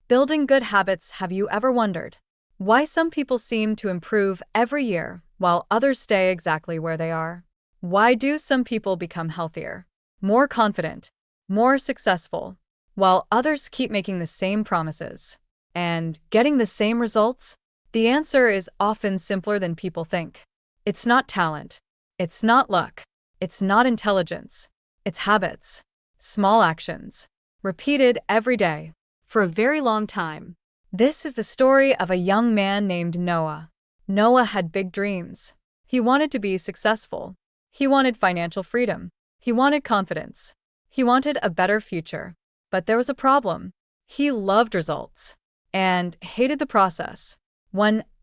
Building good habits. Have you ever wondered why some people seem to improve every year while others stay exactly where they are? Why do some people become healthier, more confident, more successful, while others keep making the same promises and getting the same results? The answer is often simpler than people think. It's not talent. It's not luck. It's not intelligence. It's habits. Small actions, repeated every day, for a very long time. This is the story of a young man named Noah. Noah had big dreams. He wanted to be successful. He wanted financial freedom. He wanted confidence. He wanted a better future. But there was a problem. He loved results and hated the process.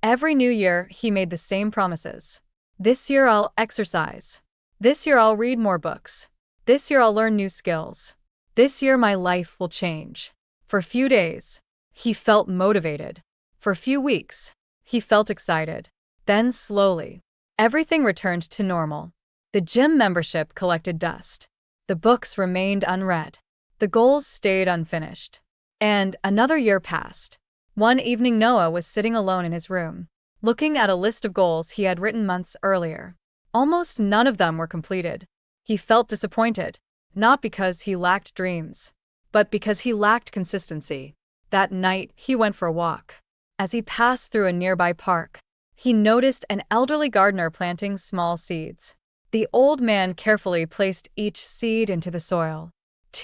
Every new year, he made the same promises. This year I'll exercise. This year I'll read more books. This year I'll learn new skills. This year my life will change. For a few days, he felt motivated. For a few weeks, he felt excited. Then slowly, everything returned to normal. The gym membership collected dust. The books remained unread. The goals stayed unfinished. And another year passed. One evening Noah was sitting alone in his room, looking at a list of goals he had written months earlier. Almost none of them were completed. He felt disappointed, not because he lacked dreams, but because he lacked consistency. That night, he went for a walk. As he passed through a nearby park, he noticed an elderly gardener planting small seeds. The old man carefully placed each seed into the soil,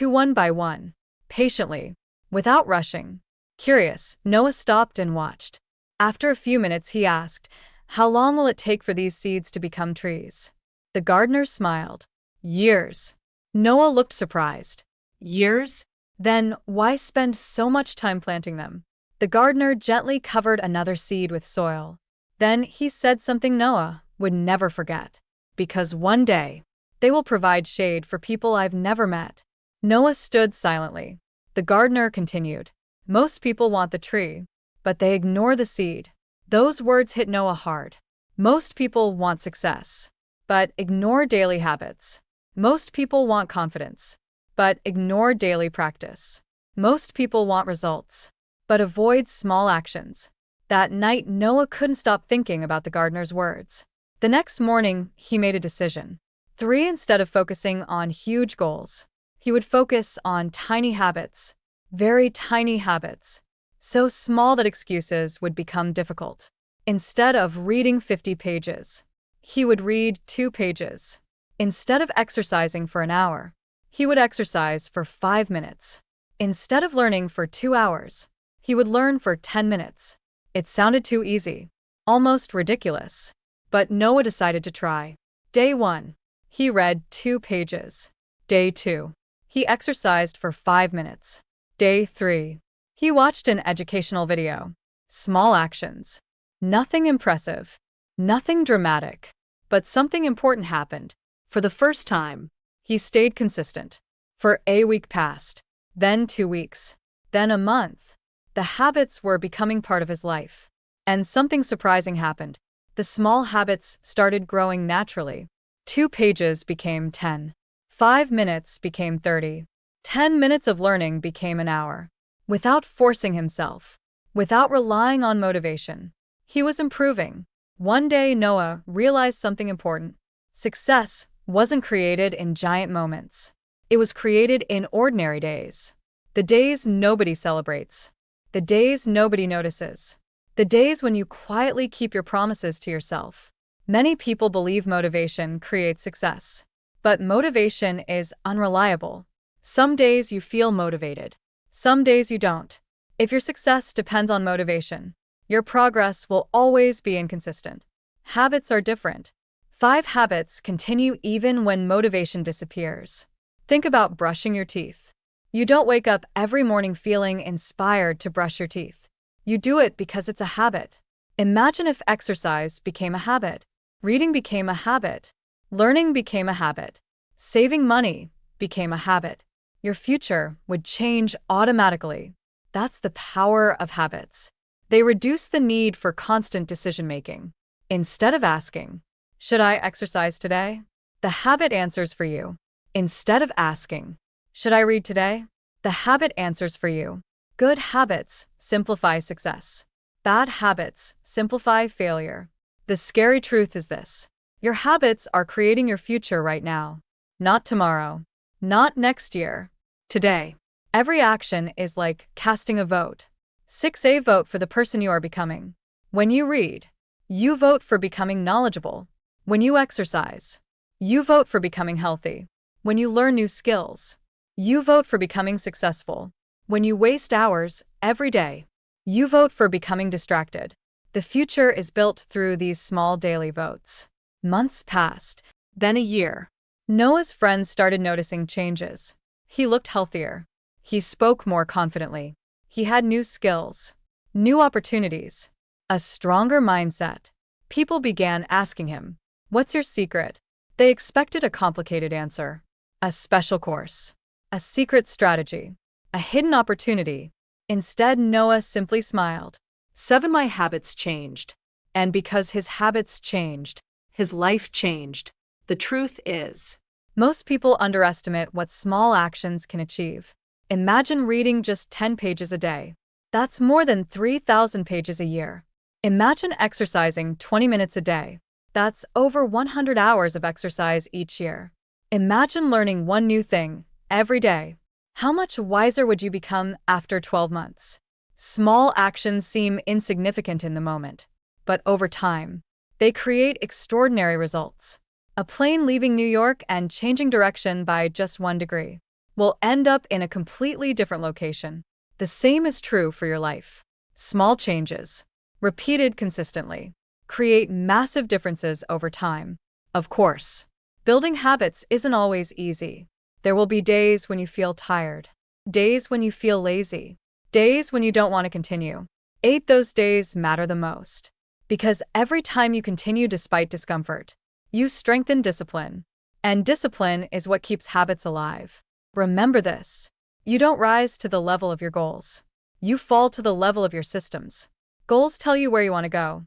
one by one, patiently, without rushing. Curious, Noah stopped and watched. After a few minutes, he asked, "How long will it take for these seeds to become trees?" The gardener smiled. "Years." Noah looked surprised. "Years? Then why spend so much time planting them?" The gardener gently covered another seed with soil. Then he said something Noah would never forget. "Because one day, they will provide shade for people I've never met." Noah stood silently. The gardener continued, "Most people want the tree, but they ignore the seed." Those words hit Noah hard. Most people want success, but ignore daily habits. Most people want confidence, but ignore daily practice. Most people want results, but avoid small actions. That night, Noah couldn't stop thinking about the gardener's words. The next morning, he made a decision. Instead of focusing on huge goals, he would focus on tiny habits, very tiny habits, so small that excuses would become difficult. Instead of reading 50 pages, he would read 2 pages. Instead of exercising for an hour, he would exercise for 5 minutes. Instead of learning for 2 hours, he would learn for 10 minutes. It sounded too easy, almost ridiculous. But Noah decided to try. Day 1, he read 2 pages. Day 2, he exercised for 5 minutes. Day 3, he watched an educational video. Small actions. Nothing impressive. Nothing dramatic. But something important happened. For the first time, he stayed consistent. For a week passed, then 2 weeks, then a month. The habits were becoming part of his life. And something surprising happened. The small habits started growing naturally. 2 pages became 10. 5 minutes became 30. 10 minutes of learning became an hour. Without forcing himself, without relying on motivation, he was improving. One day, Noah realized something important. Success wasn't created in giant moments. It was created in ordinary days. The days nobody celebrates. The days nobody notices. The days when you quietly keep your promises to yourself. Many people believe motivation creates success. But motivation is unreliable. Some days you feel motivated. Some days you don't. If your success depends on motivation, your progress will always be inconsistent. Habits are different. 5 habits continue even when motivation disappears. Think about brushing your teeth. You don't wake up every morning feeling inspired to brush your teeth. You do it because it's a habit. Imagine if exercise became a habit, reading became a habit, learning became a habit, saving money became a habit. Your future would change automatically. That's the power of habits. They reduce the need for constant decision-making. Instead of asking, "Should I exercise today?" the habit answers for you. Instead of asking, "Should I read today?" the habit answers for you. Good habits simplify success. Bad habits simplify failure. The scary truth is this: your habits are creating your future right now. Not tomorrow. Not next year. Today. Every action is like casting a vote. 6A. Vote for the person you are becoming. When you read, you vote for becoming knowledgeable. When you exercise, you vote for becoming healthy. When you learn new skills, you vote for becoming successful. When you waste hours every day, you vote for becoming distracted. The future is built through these small daily votes. Months passed, then a year. Noah's friends started noticing changes. He looked healthier. He spoke more confidently. He had new skills, new opportunities, a stronger mindset. People began asking him, "What's your secret?" They expected a complicated answer, a special course, a secret strategy, a hidden opportunity. Instead, Noah simply smiled. 7. My habits changed. And because his habits changed, his life changed. The truth is, most people underestimate what small actions can achieve. Imagine reading just 10 pages a day. That's more than 3,000 pages a year. Imagine exercising 20 minutes a day. That's over 100 hours of exercise each year. Imagine learning one new thing every day. How much wiser would you become after 12 months? Small actions seem insignificant in the moment, but over time, they create extraordinary results. A plane leaving New York and changing direction by just 1 degree will end up in a completely different location. The same is true for your life. Small changes, repeated consistently, create massive differences over time. Of course, building habits isn't always easy. There will be days when you feel tired, days when you feel lazy, days when you don't want to continue. 8. Those days matter the most. Because every time you continue despite discomfort, you strengthen discipline. And discipline is what keeps habits alive. Remember this: you don't rise to the level of your goals. You fall to the level of your systems. Goals tell you where you want to go.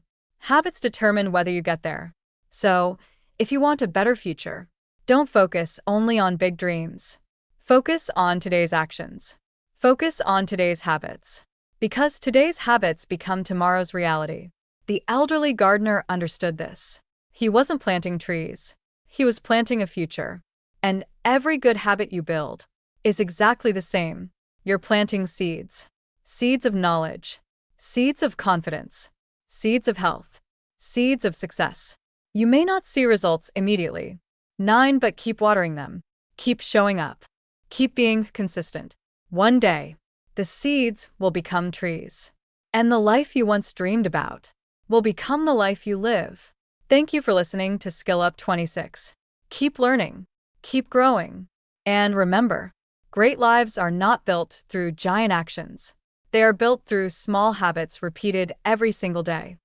Habits determine whether you get there. So, if you want a better future, don't focus only on big dreams. Focus on today's actions. Focus on today's habits. Because today's habits become tomorrow's reality. The elderly gardener understood this. He wasn't planting trees. He was planting a future. And every good habit you build is exactly the same. You're planting seeds. Seeds of knowledge. Seeds of confidence. Seeds of health. Seeds of success. You may not see results immediately. 9. But keep watering them. Keep showing up. Keep being consistent. One day, the seeds will become trees. And the life you once dreamed about will become the life you live. Thank you for listening to Skill Up 26. Keep learning. Keep growing. And remember, great lives are not built through giant actions. They are built through small habits repeated every single day.